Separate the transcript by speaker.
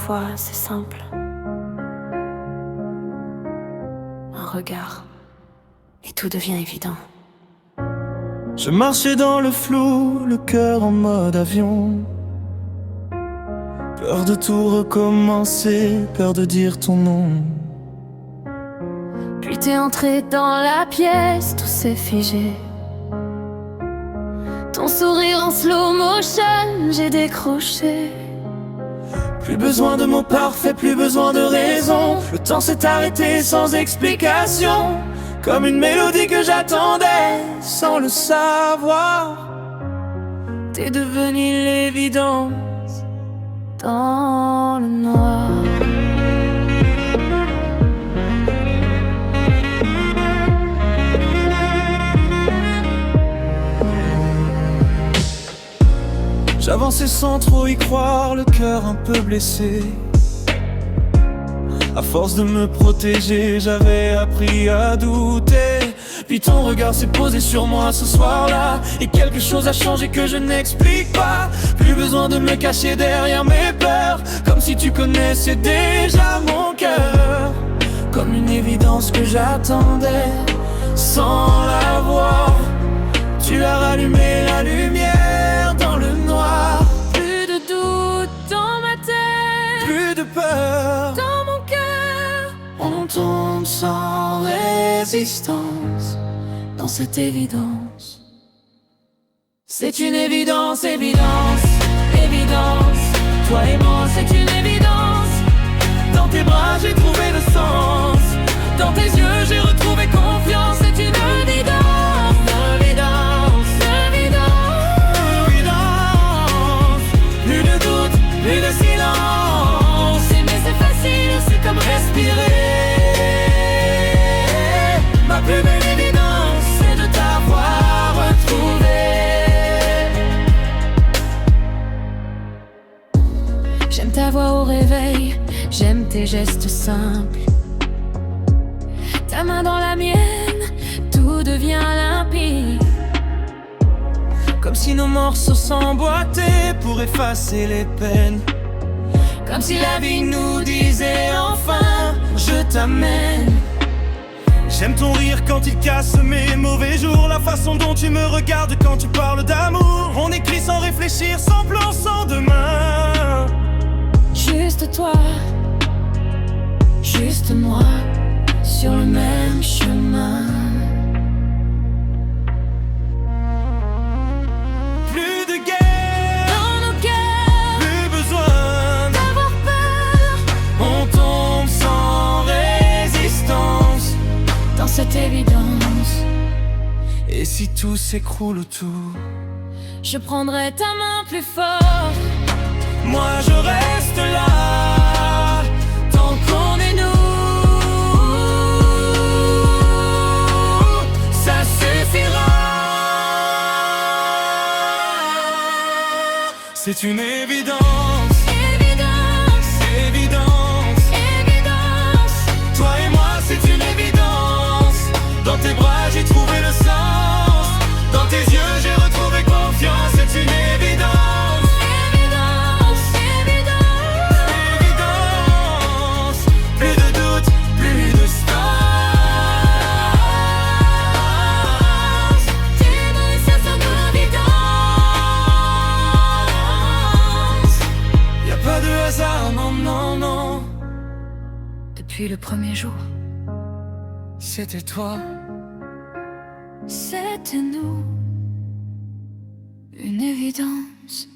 Speaker 1: Parfois c'est simple. Un regard, et tout devient évident.
Speaker 2: Je marchais dans le flou, le cœur en mode avion. Peur de tout recommencer, peur de dire ton nom.
Speaker 1: Puis t'es entré dans la pièce, tout s'est figé. Ton sourire en slow motion, j'ai décroché.
Speaker 2: Plus besoin de mots parfaits, plus besoin de raison. Le temps s'est arrêté sans explication, comme une mélodie que j'attendais sans le savoir.
Speaker 1: T'es devenu l'évidence dans le noir.
Speaker 2: J'avançais sans trop y croire, le cœur un peu blessé. À force de me protéger, j'avais appris à douter. Puis ton regard s'est posé sur moi ce soir-là, et quelque chose a changé que je n'explique pas. Plus besoin de me cacher derrière mes peurs, comme si tu connaissais déjà mon cœur. Comme une évidence que j'attendais sans la voir. Tu as rallumé la lumière dans le noir.
Speaker 1: Plus de doute dans ma tête,
Speaker 2: Plus de peur
Speaker 1: dans mon cœur.
Speaker 2: On tombe sans résistance dans cette évidence. C'est une évidence, évidence, évidence. Toi et moi, c'est une évidence. Dans tes bras, j'ai trouvé le sens. Dans tes yeux, j'ai retrouvé confiance. C'est une évidence, évidence, évidence, évidence. Plus de doute, plus de silence.
Speaker 1: Aimer c'est facile,
Speaker 2: C'est comme respirer. Ma plus belle évidence, c'est de t'avoir retrouvé.
Speaker 1: j'aime ta voix au réveil, j'aime tes gestes simples. Ta main dans la mienne, tout devient limpide.
Speaker 2: Comme si nos morceaux s'emboîtaient pour effacer les peines. Comme si la vie nous disait enfin, je t'amène. J'aime ton rire quand il casse mes mauvais jours. La façon dont tu me regardes quand tu parles d'amour. On écrit sans réfléchir, sans plan, sans demain.
Speaker 1: Juste toi, juste moi, sur le même chemin.
Speaker 2: Plus de guerre
Speaker 1: Dans nos cœurs,
Speaker 2: plus besoin
Speaker 1: d'avoir peur.
Speaker 2: On tombe sans résistance
Speaker 1: Dans cette évidence,
Speaker 2: et si tout s'écroule autour,
Speaker 1: je prendrai ta main plus fort.
Speaker 2: moi je reste là, tant qu'on est nous. Ça suffira. C'est une évidence.
Speaker 1: Évidence,
Speaker 2: Évidence,
Speaker 1: évidence.
Speaker 2: toi et moi c'est une évidence. Dans tes bras j'ai trouvé le sens. Dans tes yeux j'ai retrouvé confiance. C'est une évidence.
Speaker 1: Évidence, évidence.
Speaker 2: Évidence, plus de doute, plus de stance.
Speaker 1: T'aimer, ça sonne d'évidence.
Speaker 2: Y'a pas de hasard, non, non, non.
Speaker 1: Depuis le premier jour,
Speaker 2: C'était toi.
Speaker 1: c'était nous. Une évidence.